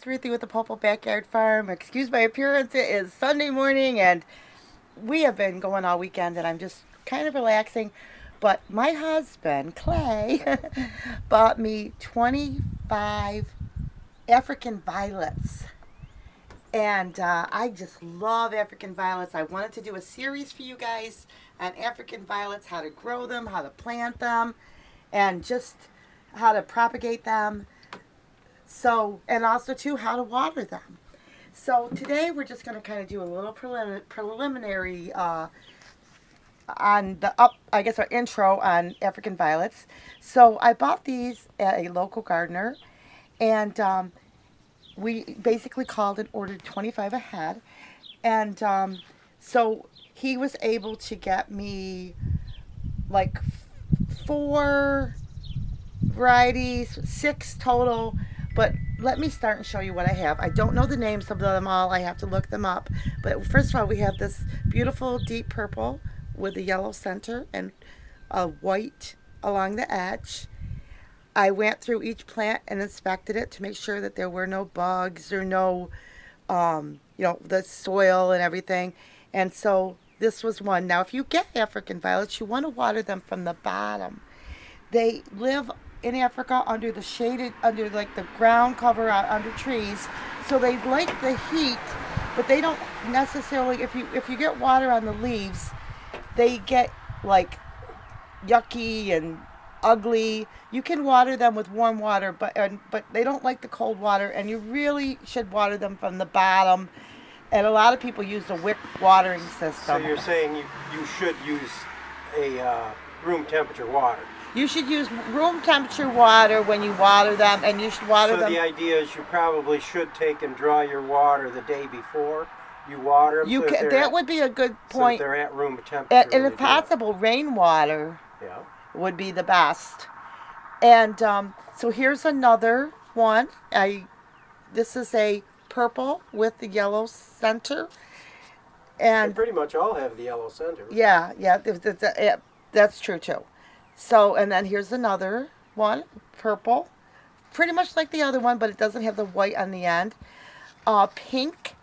it's Ruthie with the Popple Backyard Farm. Excuse my appearance. It is Sunday morning, and we have been going all weekend, and I'm just kind of relaxing. But my husband, Clay, bought me 25 African violets. And I just love African violets. I wanted to do a series for you guys on African violets, how to grow them, how to plant them, and just how to propagate them. So, and also too, how to water them. So today we're just going to kind of do a little preliminary on the I guess our intro on African violets. So I bought these at a local gardener, and we basically called and ordered 25 ahead. And so he was able to get me like four varieties, six total. But let me start and show you what I have. I don't know the names of them all. I have to look them up. But first of all, we have this beautiful deep purple with a yellow center and a white along the edge. I went through each plant and inspected it to make sure that there were no bugs or no, the soil and everything. And so this was one. Now, if you get African violets, you want to water them from the bottom. They live in Africa under the shaded, under like the ground cover under trees. So they like the heat, but they don't necessarily, if you get water on the leaves, they get like yucky and ugly. You can water them with warm water, but they don't like the cold water, and you really should water them from the bottom. And a lot of people use the wick watering system. So you're saying you should use a room temperature water. You should use room temperature water when you water them, and you should water them. So the idea is you probably should take and draw your water the day before you water them. That would be a good point. So they're at room temperature. And if possible, rainwater would be the best. And so here's another one. This is a purple with the yellow center. And they pretty much all have the yellow center. Yeah, that's true too. So, and then here's another one, purple. Pretty much like the other one, but it doesn't have the white on the end. Pink,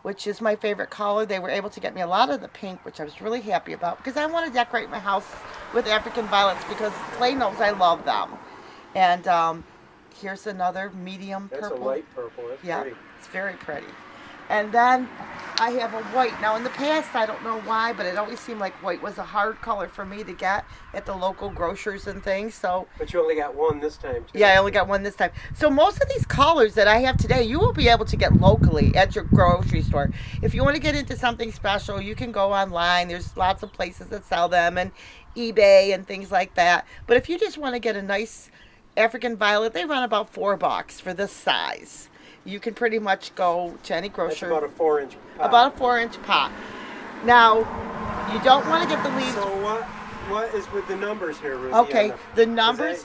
which is my favorite color. They were able to get me a lot of the pink, which I was really happy about, because I want to decorate my house with African violets, because Clay knows I love them. And here's another medium purple. That's a light purple. That's pretty. It's very pretty. And then I have a white. Now in the past, I don't know why, but it always seemed like white was a hard color for me to get at the local grocers and things. So. But you only got one this time, too. Yeah, I only got one this time. So most of these colors that I have today, you will be able to get locally at your grocery store. If you want to get into something special, you can go online. There's lots of places that sell them, and eBay and things like that. But if you just want to get a nice African violet, they run about $4 for this size. You can pretty much go to any grocery. That's about a 4-inch pot. About a 4-inch pot. Now, you don't want to get the leaves. So what is with the numbers here, Ruthie? Okay, the numbers.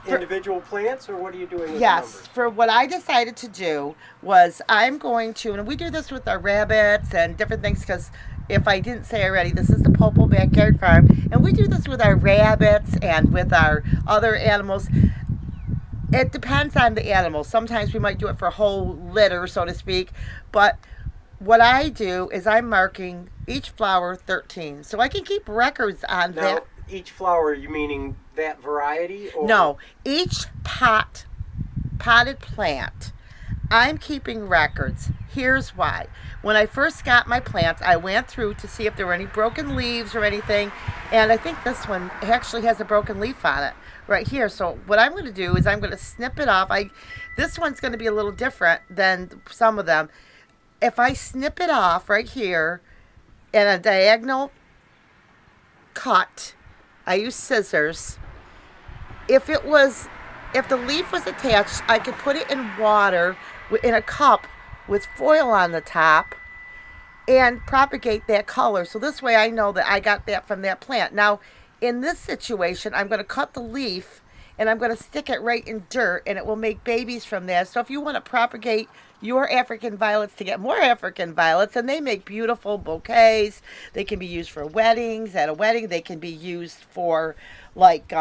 For individual plants, or what are you doing with the yes, numbers? For what I decided to do was I'm going to, and we do this with our rabbits and different things, because if I didn't say already, this is the Popple Backyard Farm, and we do this with our rabbits and with our other animals. It depends on the animal. Sometimes we might do it for a whole litter, so to speak. But what I do is I'm marking each flower 13. So I can keep records on now, that. Each flower, you meaning that variety? Or? No, each potted plant, I'm keeping records. Here's why. When I first got my plants, I went through to see if there were any broken leaves or anything. And I think this one actually has a broken leaf on it right here. So what I'm going to do is I'm going to snip it off. This one's going to be a little different than some of them. If I snip it off right here in a diagonal cut, I use scissors. If the leaf was attached, I could put it in water in a cup with foil on the top and propagate that color. So this way I know that I got that from that plant. Now, in this situation, I'm going to cut the leaf and I'm going to stick it right in dirt, and it will make babies from that. So if you want to propagate your African violets to get more African violets, and they make beautiful bouquets. They can be used for weddings. At a wedding, they can be used for like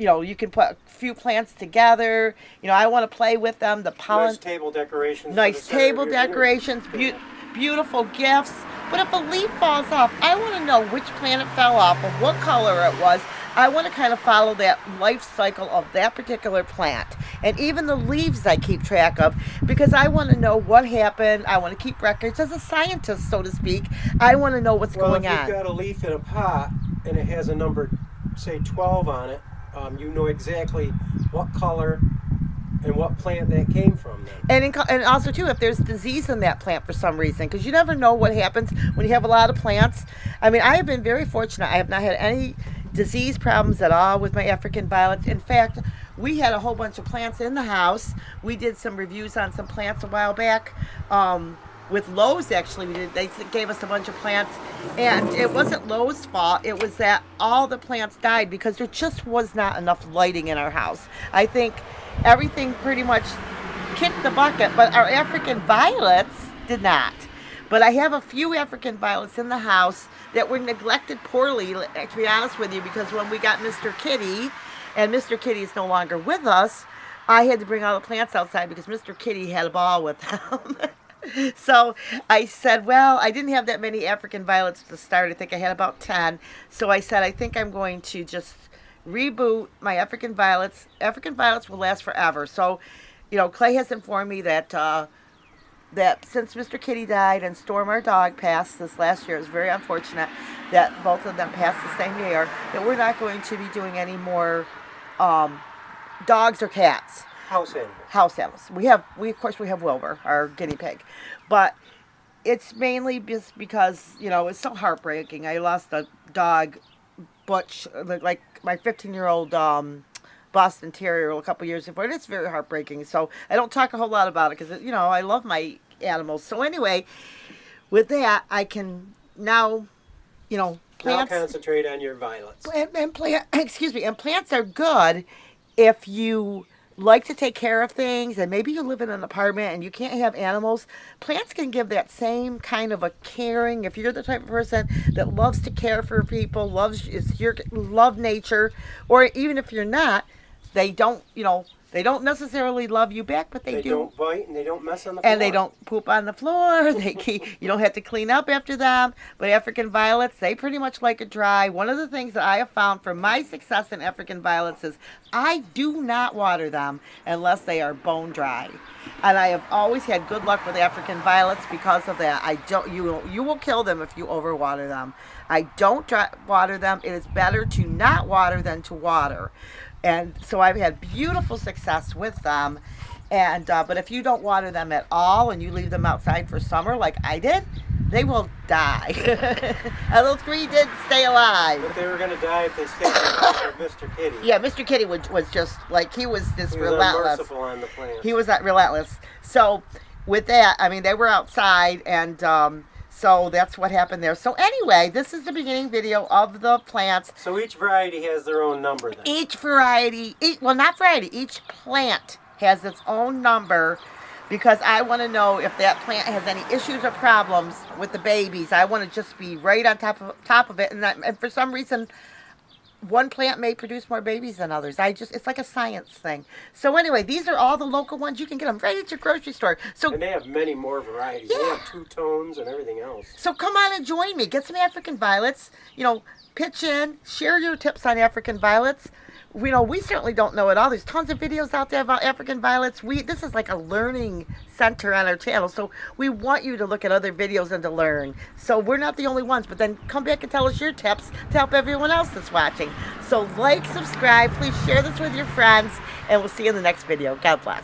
you can put a few plants together. I want to play with them. The pollen. Nice table decorations. Nice table decorations. Beautiful gifts. But if a leaf falls off, I want to know which plant it fell off of, what color it was. I want to kind of follow that life cycle of that particular plant. And even the leaves I keep track of, because I want to know what happened. I want to keep records as a scientist, so to speak. I want to know what's going on. Well, if you've got a leaf in a pot and it has a number, say 12 on it, you know exactly what color and what plant that came from then. And also, too, if there's disease in that plant for some reason, because you never know what happens when you have a lot of plants. I mean, I have been very fortunate. I have not had any disease problems at all with my African violets. In fact, we had a whole bunch of plants in the house. We did some reviews on some plants a while back. With Lowe's, actually, they gave us a bunch of plants, and it wasn't Lowe's fault. It was that all the plants died because there just was not enough lighting in our house. I think everything pretty much kicked the bucket, but our African violets did not. But I have a few African violets in the house that were neglected poorly, to be honest with you, because when we got Mr. Kitty, and Mr. Kitty is no longer with us, I had to bring all the plants outside because Mr. Kitty had a ball with them. So I said, well, I didn't have that many African violets to start. I think I had about 10. So I said, I think I'm going to just reboot my African violets. African violets will last forever. So, Clay has informed me that that since Mr. Kitty died and Storm, our dog, passed this last year, it was very unfortunate that both of them passed the same year, that we're not going to be doing any more dogs or cats. House animals. We of course have Wilbur, our guinea pig, but it's mainly just because it's so heartbreaking. I lost a dog, Butch, like my 15-year-old Boston Terrier, a couple years before, and it's very heartbreaking. So I don't talk a whole lot about it because I love my animals. So anyway, with that, I can now plants. Now concentrate on your violets. And plants are good if you like to take care of things, and maybe you live in an apartment and you can't have animals. Plants can give that same kind of a caring. If you're the type of person that loves to care for people, love nature, or even if you're not, they don't necessarily love you back, but they do. They don't bite and they don't mess on the floor. And they don't poop on the floor. You don't have to clean up after them. But African violets, they pretty much like it dry. One of the things that I have found for my success in African violets is I do not water them unless they are bone dry. And I have always had good luck with African violets because of that. You will kill them if you overwater them. I don't water them. It is better to not water than to water. And so I've had beautiful success with them. And but if you don't water them at all and you leave them outside for summer like I did, they will die. And those three did stay alive. But they were going to die if they stayed with Mr. Kitty. Yeah, Mr. Kitty was just like, he was relentless. He was unmerciful on the plants. He was relentless. So with that, I mean, they were outside, and so that's what happened there. So anyway, this is the beginning video of the plants. So each variety has their own number then? Each plant has its own number, because I want to know if that plant has any issues or problems with the babies. I want to just be right on top of it. And for some reason, one plant may produce more babies than others. It's like a science thing. So anyway, these are all the local ones. You can get them right at your grocery store. So, and they have many more varieties. Yeah. They have two-tones and everything else. So come on and join me. Get some African violets. Pitch in. Share your tips on African violets. We certainly don't know it all. There's tons of videos out there about African violets. This is like a learning center on our channel, so we want you to look at other videos and to learn. So we're not the only ones, but then come back and tell us your tips to help everyone else that's watching. So like, subscribe, please share this with your friends, and we'll see you in the next video. God bless.